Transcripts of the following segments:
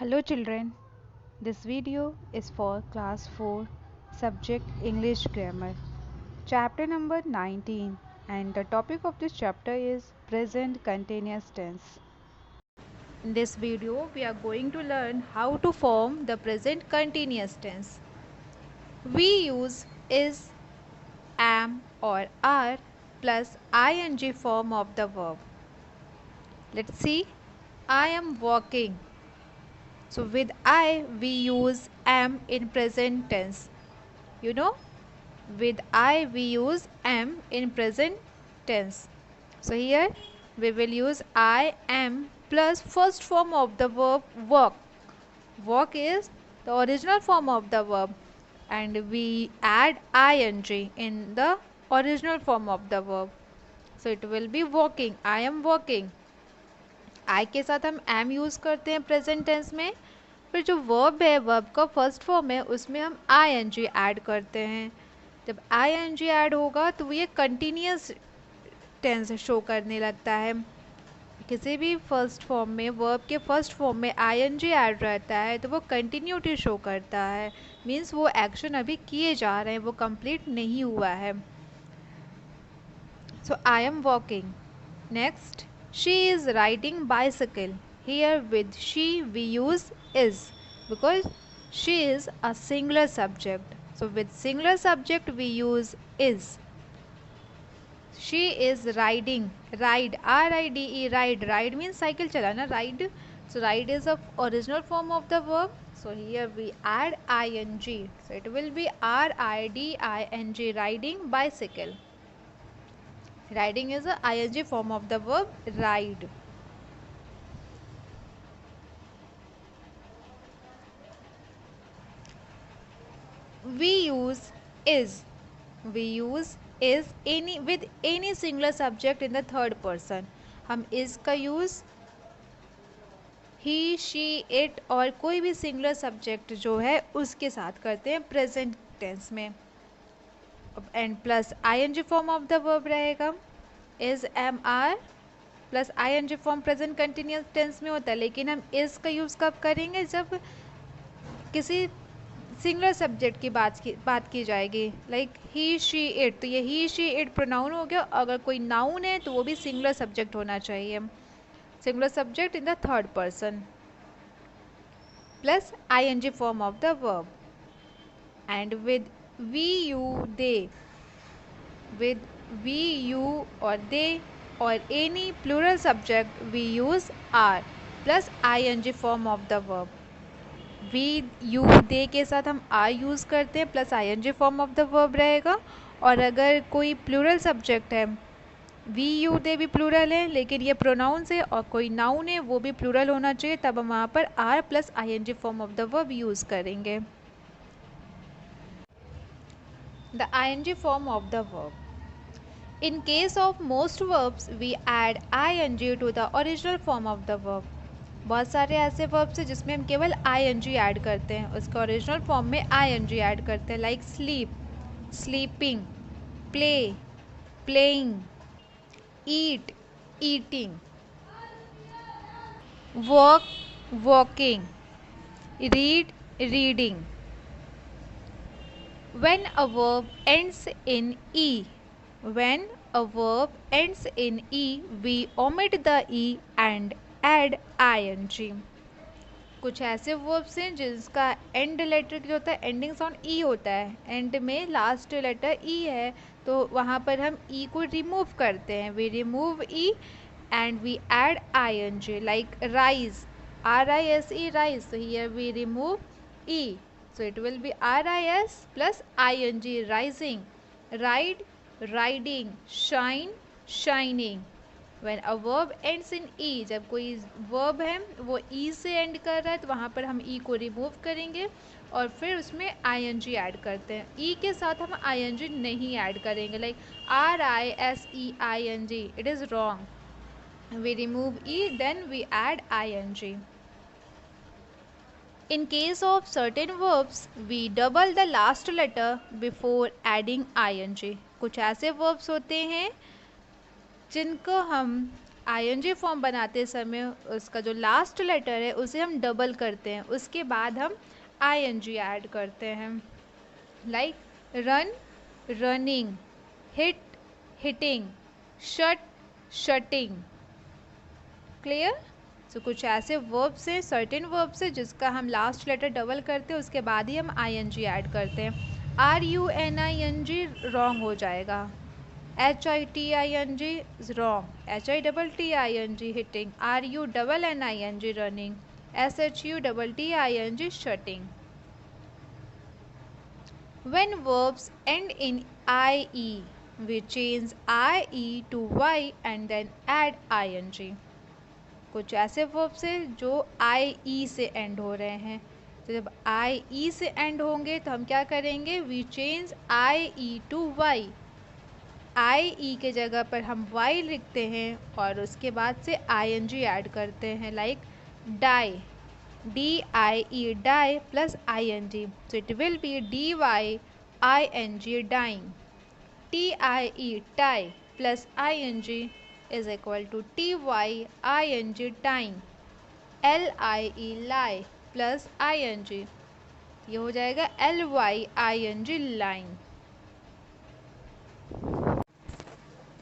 Hello children, this video is for class 4 subject English grammar chapter number 19 and the topic of this chapter is present continuous tense. In this video we are going to learn how to form the present continuous tense. We use is, am or are plus ing form of the verb. Let's see. I am walking. So with I we use am in present tense. You know, with I we use am in present tense. So here we will use I am plus first form of the verb walk. Walk is the original form of the verb and we add ing in the original form of the verb. So it will be walking. I am walking. I के साथ हम am use करते हैं present tense में, फिर जो verb है verb का फर्स्ट फॉर्म है उसमें हम ing ऐड करते हैं. जब ing ऐड होगा तो ये कंटिन्यूस टेंस शो करने लगता है. किसी भी फर्स्ट फॉर्म में वर्ब के फर्स्ट फॉर्म में ing ऐड रहता है तो वो कंटिन्यूटी शो करता है. मीन्स वो एक्शन अभी किए जा रहे हैं, वो कंप्लीट नहीं हुआ है. So I am walking. Next, she is riding bicycle. Here with she we use is because she is a singular subject. So with singular subject we use is. She is riding. Ride, R-I-D-E, ride. Ride means cycle chalana, ride. So ride is a original form of the verb. So here we add ing. So it will be R-I-D-I-N-G, riding bicycle. Riding is a ing form of the verb ride. We use is. We use is any with any singular subject in the third person. हम is का use he, she, it और कोई भी singular subject जो है उसके साथ करते हैं present tense में. And plus ing form of the verb रहेगा. is, am, are plus ing form present continuous tense में होता है, लेकिन हम is का यूज़ कब करेंगे? जब किसी सिंगुलर सब्जेक्ट की बात की जाएगी. Like he, she, it. तो ये ही, शी, इट प्रोनाउन हो गया. अगर कोई नाउन है तो वो भी सिंगुलर सब्जेक्ट होना चाहिए. Singular subject in the third person plus ing form of the verb. And with we, you, they. With we, you और they or any plural subject we use are plus ing form of the verb. we, you, they के साथ हम are use करते हैं plus ing form of the verb रहेगा. और अगर कोई plural subject है, we, you, they भी plural है लेकिन ये pronouns है और कोई noun है वो भी plural होना चाहिए, तब हम वहाँ पर are plus ing form of the verb use करेंगे. The ing form of the verb. In case of most verbs, we add ing to the original form of the verb. बहुत सारे ऐसे verbs हैं जिसमें हम केवल ing ऐड करते हैं, उसके ओरिजिनल फॉर्म में ing ऐड करते हैं. Like sleep, sleeping, play, playing, eat, eating, walk, walking, read, reading. When a verb ends in e, when a verb ends in e, we omit the e and add ing. कुछ ऐसे verbs हैं जिसका end letter जो होता है, ending sound e होता है, end में last letter e है, तो वहाँ पर हम e को remove करते हैं. We remove e and we add ing. Like rise, R-I-S-E, rise. So here we remove e. So it will be ris plus ing, rising. Ride, riding. Shine, shining. When a verb ends in e, जब कोई verb है वो e से end कर रहा है तो वहाँ पर हम e को remove करेंगे और फिर उसमें ing ऐड करते हैं. e के साथ हम ing नहीं ऐड करेंगे. Like RISEING, it is wrong. We remove e, then we add ing. In case of certain verbs, we double the last letter before adding ing. कुछ ऐसे verbs होते हैं जिनको हम आईएनजी फॉर्म बनाते समय उसका जो लास्ट लेटर है उसे हम डबल करते हैं, उसके बाद हम आईएनजी ऐड करते हैं। Like run, running, hit, hitting, shut, shutting. Clear? So कुछ ऐसे वर्ब्स हैं, सर्टेन वर्ब्स हैं जिसका हम लास्ट लेटर डबल करते हैं, उसके बाद ही हम आईएनजी ऐड करते हैं। RUNING रॉन्ग हो जाएगा। HITING is wrong. HITTING hitting. RUNNING running. SHUTTING shutting. When verbs end in IE, we change IE to Y and then add ING. कुछ ऐसे verbs हैं जो IE से end हो रहे हैं, तो जब IE से end होंगे तो हम क्या करेंगे? We change IE to Y. IE के जगह पर हम Y लिखते हैं और उसके बाद से ING ऐड करते हैं। Like die, DIE die plus ING, so it will be DYING dying. TIE tie plus ING is equal to TYING tying. LIE lie plus ING, ये हो जाएगा LYING lying.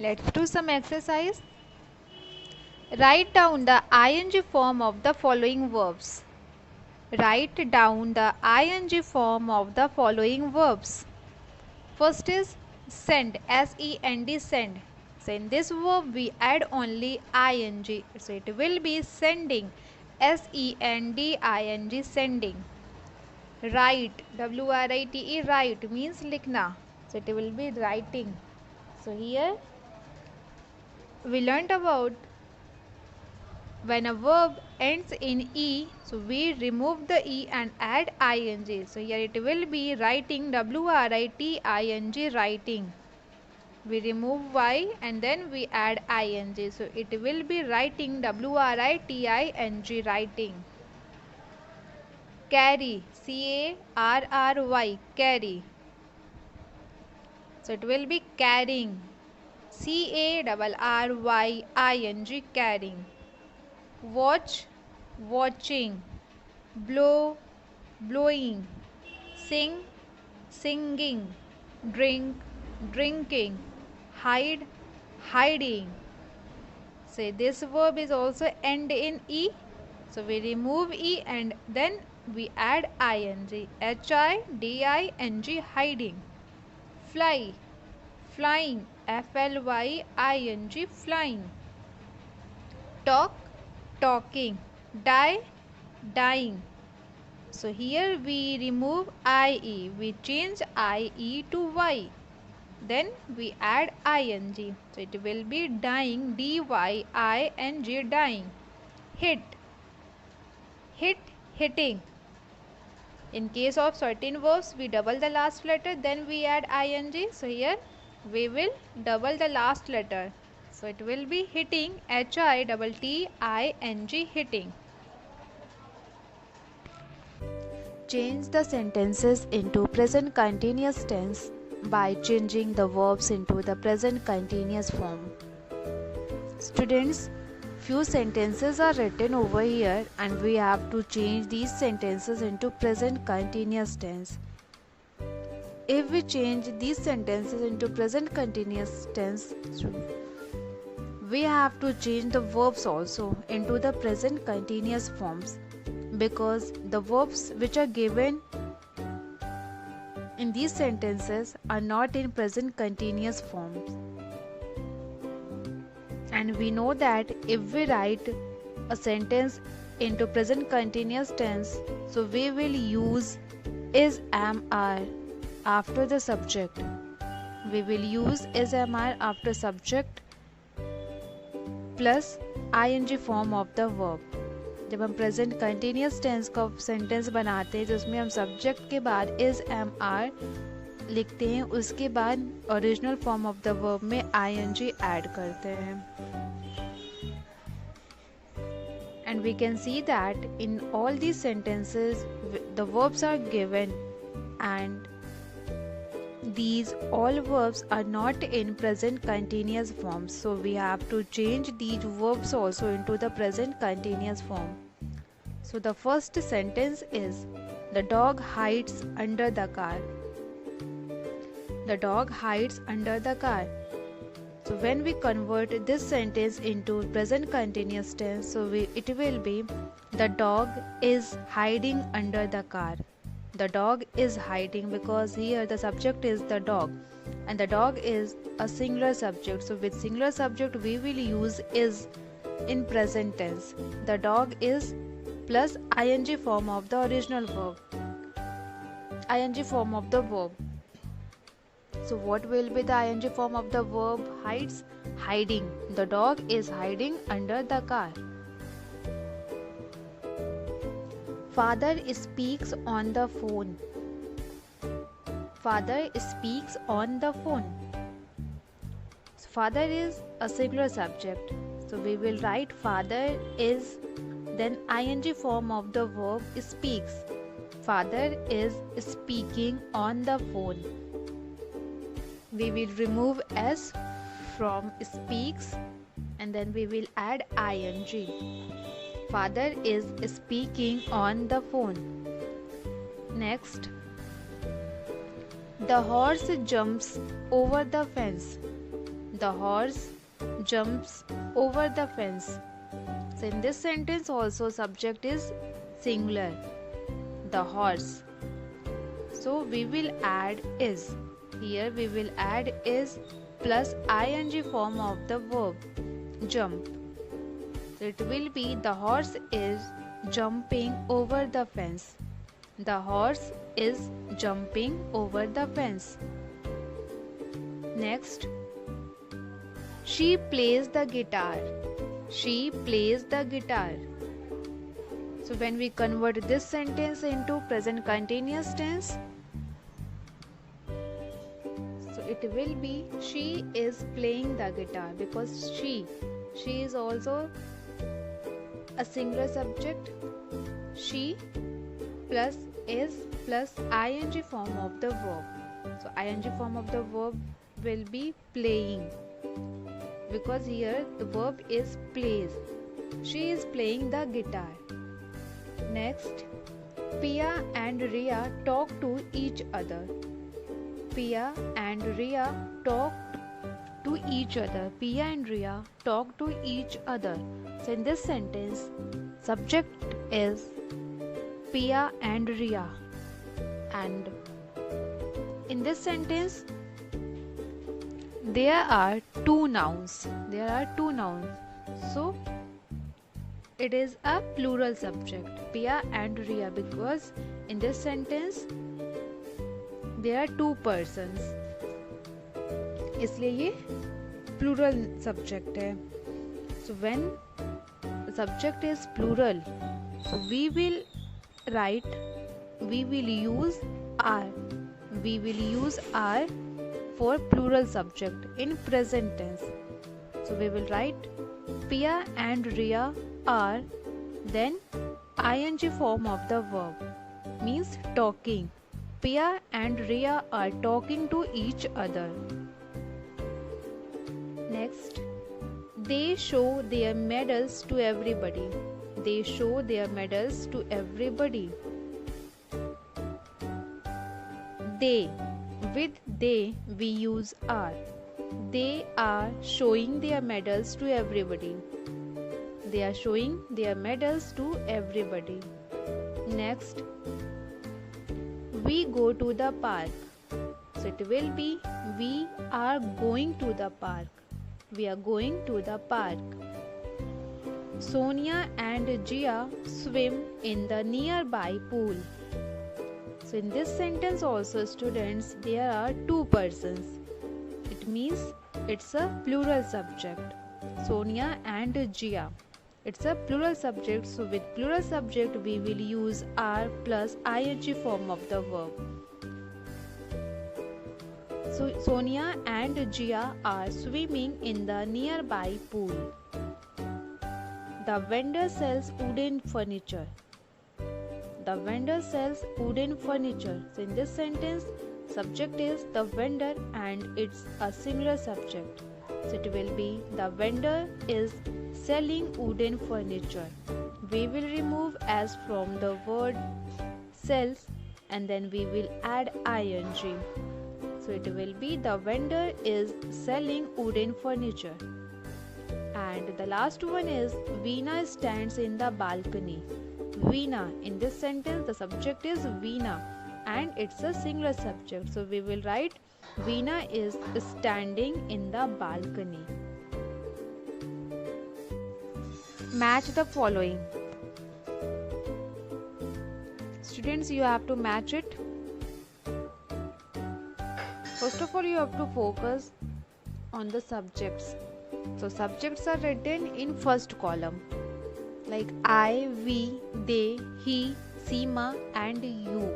Let's do some exercise. Write down the ing form of the following verbs. Write down the ing form of the following verbs. First is send, SEND, send. So in this verb we add only ing, so it will be sending, SENDING, sending. Write, WRITE, write means लिखना, so it will be writing. So here we learnt about when a verb ends in E, so we remove the E and add ing. So here it will be writing, WRITING, writing. We remove Y and then we add ing. So it will be writing, WRITING, writing. Carry, CARRY, carry. So it will be carrying, CARRYING, carrying. Watch, watching. Blow, blowing. Sing, singing. Drink, drinking. Hide, hiding. Say this verb is also end in E, so we remove E and then we add ing, HIDING, hiding. Fly, flying, FLYING, flying. Talk, talking. Die, dying. So here we remove IE, we change IE to Y, then we add ing, so it will be dying, DYING, dying. Hit, hit, hitting. In case of certain verbs we double the last letter, then we add ing, so here we will double the last letter, so it will be hitting, HITTING, hitting. Change the sentences into present continuous tense by changing the verbs into the present continuous form. Students, few sentences are written over here and we have to change these sentences into present continuous tense. If we change these sentences into present continuous tense, we have to change the verbs also into the present continuous forms, because the verbs which are given in these sentences are not in present continuous forms. And we know that if we write a sentence into present continuous tense, so we will use is, am, are after the subject. We will use is, am, are after subject plus ing form of the verb. जब हम present continuous tense का sentence बनाते हैं तो उसमें हम subject के बाद इज, एम, आर लिखते हैं, उसके बाद original form of the verb में आईएनजी ऐड करते हैं. And we can see that in all these sentences the verbs are given and these all verbs are not in present continuous form, so we have to change these verbs also into the present continuous form. So the first sentence is, the dog hides under the car. The dog hides under the car. So when we convert this sentence into present continuous tense, so it will be, the dog is hiding under the car. The dog is hiding, because here the subject is the dog and the dog is a singular subject. So with singular subject we will use is in present tense. The dog is plus ing form of the original verb. Ing form of the verb. So what will be the ing form of the verb hides? Hiding. The dog is hiding under the car. Father speaks on the phone. Father speaks on the phone. So father is a singular subject. So we will write father is, then ing form of the verb speaks. Father is speaking on the phone. We will remove s from speaks and then we will add ing. Father is speaking on the phone. Next, the horse jumps over the fence. The horse jumps over the fence. So in this sentence also subject is singular, the horse. So we will add is. Here we will add is plus ing form of the verb jump. So it will be, the horse is jumping over the fence. The horse is jumping over the fence. Next, she plays the guitar. She plays the guitar. So when we convert this sentence into present continuous tense, so it will be, she is playing the guitar, because she is also a singular subject. She plus is plus ing form of the verb. So ing form of the verb will be playing, because here the verb is plays. She is playing the guitar. Next, Pia and Ria talk to each other. Pia and Ria talk to each other. Pia and Ria talk to each other. So in this sentence, subject is Pia and Ria, and in this sentence there are two nouns. There are two nouns. So it is a plural subject, Pia and Ria, because in this sentence there are two persons, इसलिए ये plural subject है. So when the subject is plural, so we will use are. We will use are for plural subject in present tense. So we will write Pia and Ria are, then ing form of the verb, means talking. Pia and Ria are talking to each other. Next, they show their medals to everybody. They show their medals to everybody. They, with they we use are. They are showing their medals to everybody. They are showing their medals to everybody. Next, we go to the park. So it will be, we are going to the park. We are going to the park. Sonia and Jia swim in the nearby pool. So in this sentence also, students, there are two persons. It means it's a plural subject. Sonia and Jia. It's a plural subject, so with plural subject we will use are plus ing form of the verb. So Sonia and Jia are swimming in the nearby pool. The vendor sells wooden furniture. The vendor sells wooden furniture. So in this sentence, subject is the vendor and it's a singular subject. So it will be the vendor is selling wooden furniture. We will remove as from the word sells and then we will add ing. So it will be the vendor is selling wooden furniture. And the last one is Veena stands in the balcony. Veena, in this sentence the subject is Veena and it's a singular subject. So we will write Veena is standing in the balcony. Match the following. Students, you have to match it. First of all, you have to focus on the subjects. So subjects are written in first column like I, we, they, he, Seema and you.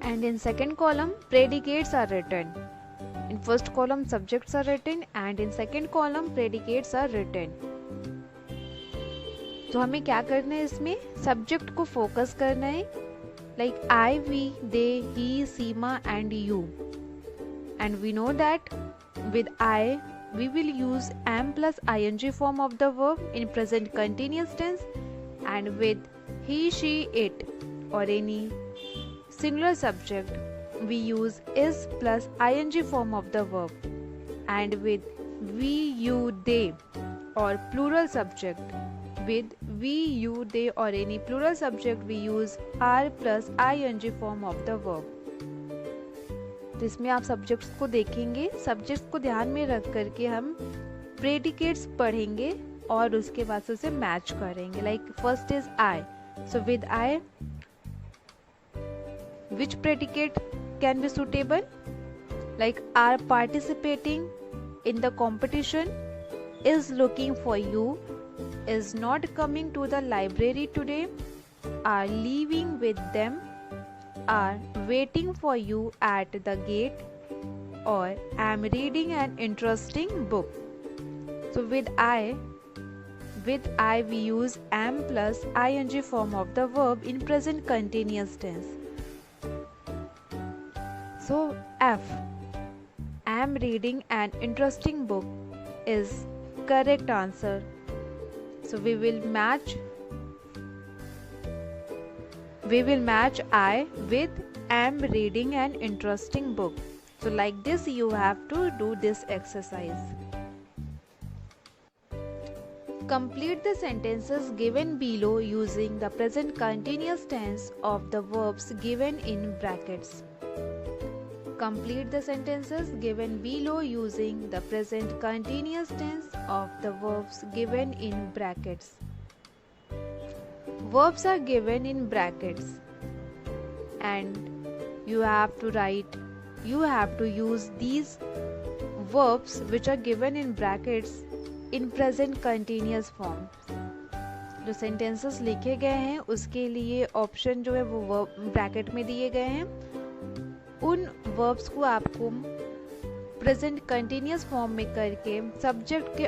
And in second column, predicates are written. In first column, subjects are written and in second column, predicates are written. तो हमें क्या करना है इसमें subject को focus करना है like I we they he सीमा and you and we know that with I we will use am plus ing form of the verb in present continuous tense and with he, she, it or any singular subject we use is plus ing form of the verb and with we, you, they or plural subject with we, you, they or any plural subject we use are plus ing form of the verb. तो इसमें आप subjects को देखेंगे subjects को ध्यान में रख करके हम प्रेडिकेट्स पढ़ेंगे और उसके बाद से उसे मैच करेंगे like first is I so with I which predicate can be suitable like are participating in the competition is looking for you is not coming to the library today, are leaving with them, are waiting for you at the gate, or am reading an interesting book. So with I we use am plus ing form of the verb in present continuous tense. So F, am reading an interesting book is correct answer. So we will match I with am reading an interesting book. So like this you have to do this exercise. Complete the sentences given below using the present continuous tense of the verbs given in brackets. Complete the sentences given below using the present continuous tense of the verbs given in brackets. Verbs are given in brackets and you have to use these verbs which are given in brackets in present continuous form. जो sentences लिखे गए हैं उसके लिए option जो है वो bracket में दिए गए हैं उन वर्ब्स को आपको प्रेजेंट कंटिन्यूअस फॉर्म में करके सब्जेक्ट के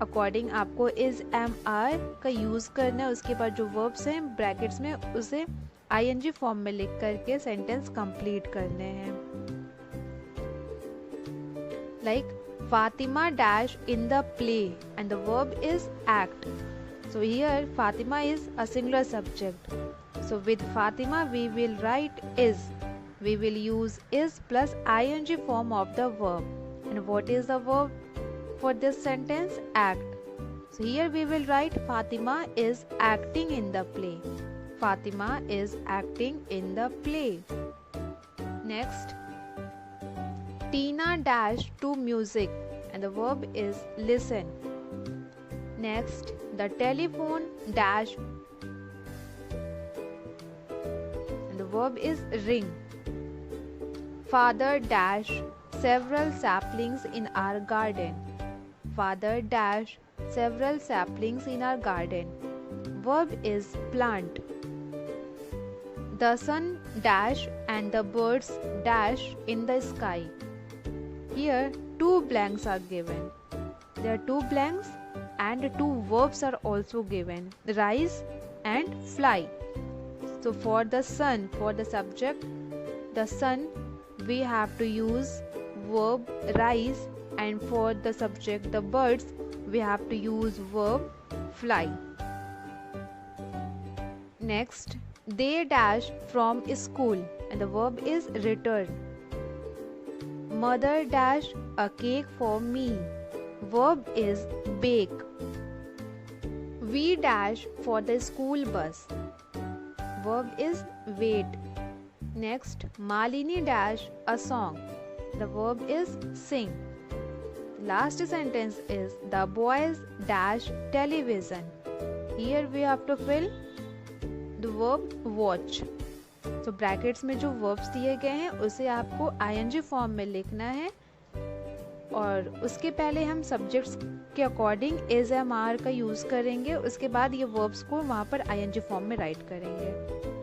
अकॉर्डिंग आपको इज एम आर का यूज करना है उसके बाद जो वर्ब्स हैं ब्रैकेट्स में उसे आईएनजी फॉर्म में लिख करके सेंटेंस कंप्लीट करने हैं like Fatima dash in the play and the verb is act so here Fatima is a singular subject. So with Fatima we will write is. We will use is plus ing form of the verb. And what is the verb for this sentence? Act. So here we will write Fatima is acting in the play. Fatima is acting in the play. Next, Tina dash to music and the verb is listen. Next, the telephone dash the verb is ring. Father dash several saplings in our garden. Father dash several saplings in our garden. Verb is plant. The sun dash and the birds dash in the sky. Here two blanks are given. There are two blanks and two verbs are also given. Rise and fly. So for the sun, for the subject, the sun, we have to use verb rise, and for the subject, the birds, we have to use verb fly. Next, they dash from school, and the verb is return. Mother dashed a cake for me. Verb is bake. We dash for the school bus. Verb is wait. Next, Malini dash a song. The verb is sing. The last sentence is the boys dash television. Here we have to fill the verb watch. तो brackets में जो verbs दिए गए हैं उसे आपको ing form में लिखना है, और उसके पहले हम सब्जेक्ट्स के अकॉर्डिंग इज एम आर का यूज़ करेंगे। उसके बाद ये वर्ब्स को वहाँ पर ing फॉर्म में राइट करेंगे।